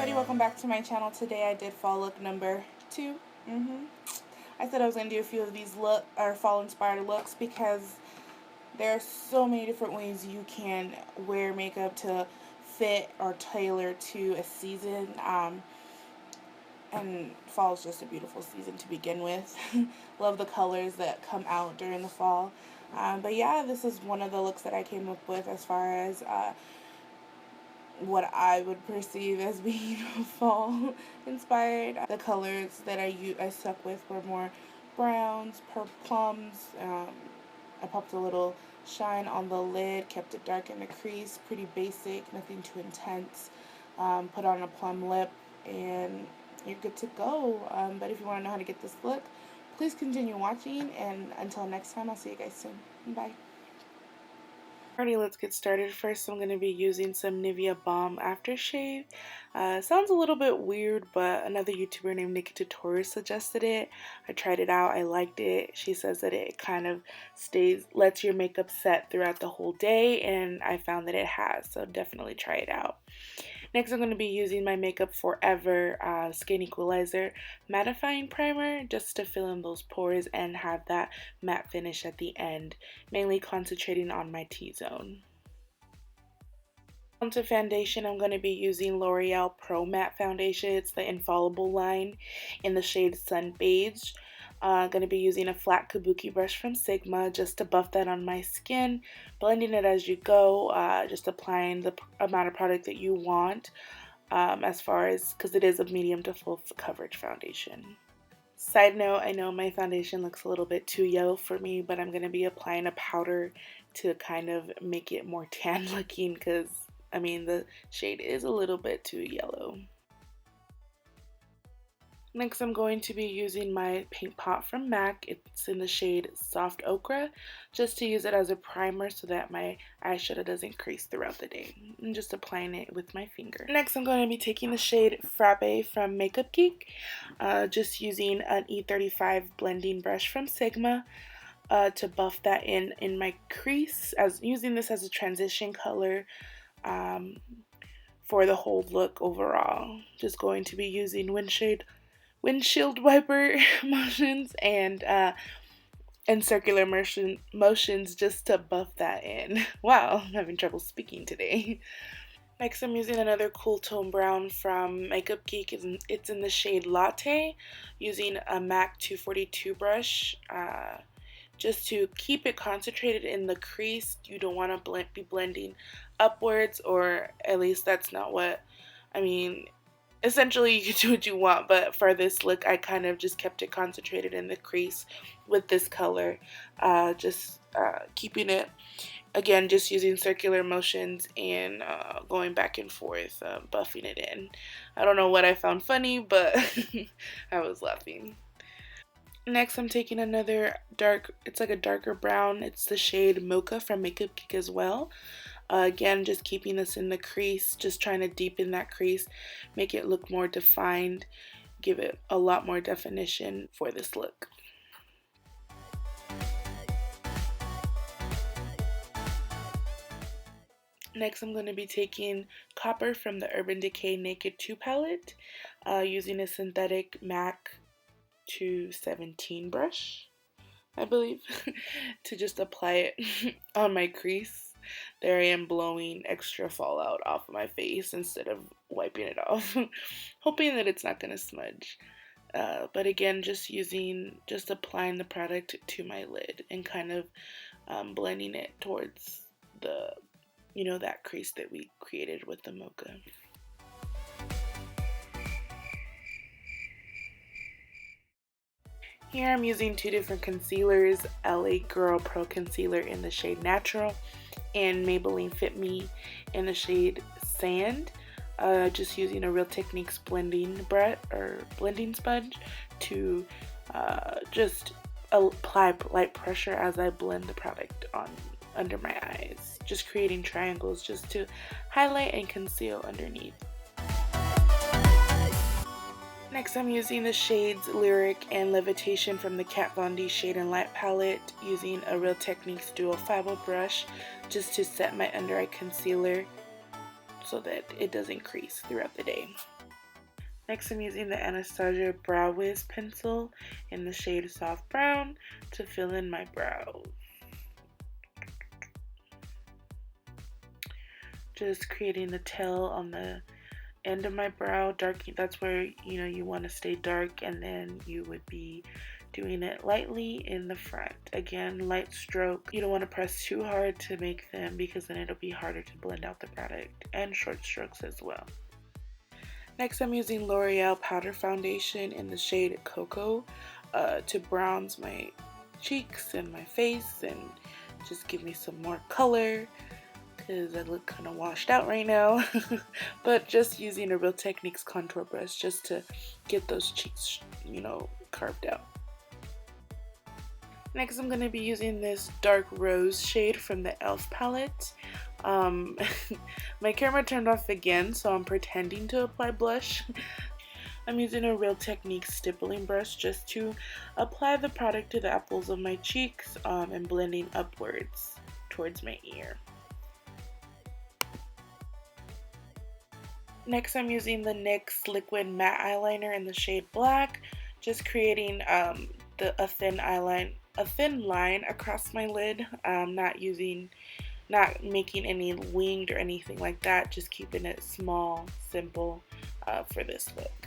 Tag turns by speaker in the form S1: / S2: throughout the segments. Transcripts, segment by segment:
S1: everybody, welcome back to my channel. Today I did fall look number 2. I said I was going to do a few of these fall inspired looks because there are so many different ways you can wear makeup to fit or tailor to a season. And fall is just a beautiful season to begin with. Love the colors that come out during the fall. But yeah, this is one of the looks that I came up with as far as what I would perceive as being fall inspired. The colors that I stuck with were more browns, plums. I popped a little shine on the lid, kept it dark in the crease, pretty basic, nothing too intense. Put on a plum lip and you're good to go. But if you want to know how to get this look, please continue watching, and until next time, I'll see you guys soon. Bye. Alrighty, let's get started. First, I'm going to be using some Nivea Balm aftershave. Sounds a little bit weird, but another YouTuber named Nikki Tutorial suggested it. I tried it out. I liked it. She says that it kind of lets your makeup set throughout the whole day, and I found that it has, so definitely try it out. Next, I'm going to be using my Makeup Forever Skin Equalizer Mattifying Primer just to fill in those pores and have that matte finish at the end, mainly concentrating on my T-zone. Onto foundation, I'm going to be using L'Oreal Pro Matte Foundation. It's the Infallible line in the shade Sun Beige. Going to be using a flat kabuki brush from Sigma just to buff that on my skin, blending it as you go, just applying the amount of product that you want as far as, because it is a medium to full coverage foundation. Side note, I know my foundation looks a little bit too yellow for me, but I'm going to be applying a powder to kind of make it more tan looking because, I mean, the shade is a little bit too yellow. Next, I'm going to be using my paint pot from MAC. It's in the shade Soft Ochre, just to use it as a primer so that my eyeshadow doesn't crease throughout the day. I'm just applying it with my finger. Next, I'm going to be taking the shade Frappe from MakeupGeek, just using an E35 blending brush from Sigma to buff that in my crease, using this as a transition color for the whole look overall. Just going to be using windshield wiper motions and circular motions just to buff that in. Wow, I'm having trouble speaking today. Next, I'm using another cool tone brown from MakeupGeek. It's in the shade Latte, using a MAC 242 brush just to keep it concentrated in the crease. You don't want to be blending upwards, or at least that's not what, I mean, essentially you can do what you want, but for this look I kind of just kept it concentrated in the crease with this color, keeping it, again, just using circular motions and going back and forth, buffing it in. I don't know what I found funny, but I was laughing. Next, I'm taking another it's like a darker brown. It's the shade Mocha from MakeupGeek as well. Again, just keeping this in the crease, just trying to deepen that crease, make it look more defined, give it a lot more definition for this look. Next, I'm going to be taking Copper from the Urban Decay Naked 2 palette, using a synthetic MAC 217 brush, I believe, to just apply it on my crease. There I am blowing extra fallout off of my face instead of wiping it off, hoping that it's not going to smudge. But again, just applying the product to my lid and kind of blending it towards that crease that we created with the Mocha. Here I'm using two different concealers, LA Girl Pro Concealer in the shade Natural and Maybelline Fit Me in the shade Sand. Just using a Real Techniques blending sponge to just apply light pressure as I blend the product under my eyes. Just creating triangles just to highlight and conceal underneath. Next, I'm using the shades Lyric and Levitation from the Kat Von D Shade and Light palette, using a Real Techniques Dual Fiber brush just to set my under eye concealer so that it doesn't crease throughout the day. Next, I'm using the Anastasia Brow Wiz pencil in the shade Soft Brown to fill in my brows. Just creating the tail on the end of my brow, darking. That's where you want to stay dark, and then you would be doing it lightly in the front. Again, light stroke. You don't want to press too hard to make them, because then it'll be harder to blend out the product, and short strokes as well. Next, I'm using L'Oreal Powder Foundation in the shade Cocoa to bronze my cheeks and my face and just give me some more color, because I look kind of washed out right now. But just using a Real Techniques contour brush just to get those cheeks, carved out. Next, I'm going to be using this dark rose shade from the e.l.f. palette. My camera turned off again, so I'm pretending to apply blush. I'm using a Real Techniques stippling brush just to apply the product to the apples of my cheeks and blending upwards towards my ear. Next, I'm using the NYX Liquid Matte Eyeliner in the shade Black, just creating a thin line across my lid, not making any winged or anything like that, just keeping it small, simple for this look.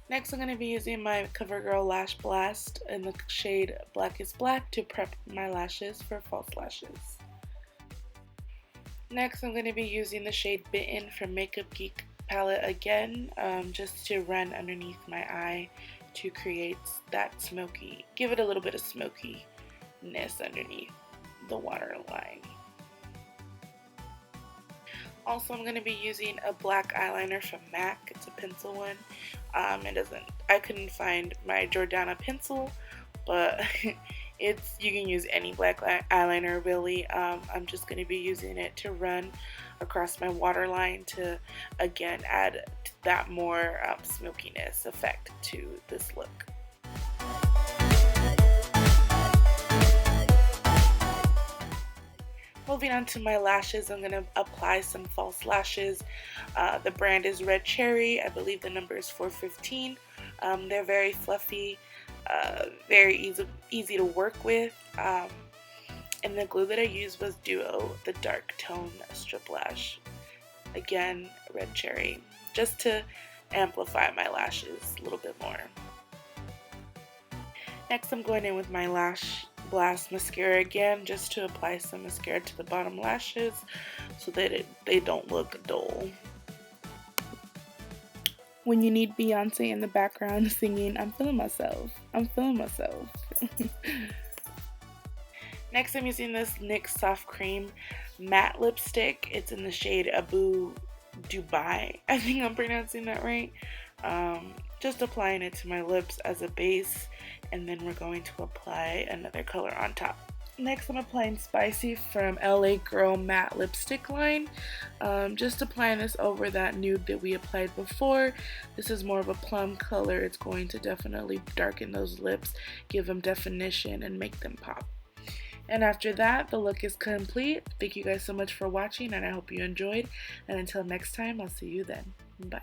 S1: Next, I'm going to be using my CoverGirl Lash Blast in the shade Black is Black to prep my lashes for false lashes. Next, I'm going to be using the shade Bitten from MakeupGeek palette again, just to run underneath my eye to create that smoky, give it a little bit of smokiness underneath the waterline. Also, I'm going to be using a black eyeliner from MAC. It's a pencil one. I couldn't find my Jordana pencil, but you can use any black eyeliner really. I'm just going to be using it to run across my waterline to again add that more smokiness effect to this look. Moving on to my lashes, I'm going to apply some false lashes. The brand is Red Cherry. I believe the number is 415. They're very fluffy, very easy to work with. And the glue that I used was Duo, the dark tone strip lash. Again, Red Cherry, just to amplify my lashes a little bit more. Next, I'm going in with my Lash Blast mascara again, just to apply some mascara to the bottom lashes so that they don't look dull. When you need Beyonce in the background singing, I'm feeling myself, I'm feeling myself. Next, I'm using this NYX Soft Cream matte lipstick. It's in the shade Abu Dubai. I think I'm pronouncing that right. Just applying it to my lips as a base, and then we're going to apply another color on top. Next, I'm applying Spicy from LA Girl Matte Lipstick line. Just applying this over that nude that we applied before. This is more of a plum color. It's going to definitely darken those lips, give them definition, and make them pop. And after that, the look is complete. Thank you guys so much for watching, and I hope you enjoyed. And until next time, I'll see you then. Bye.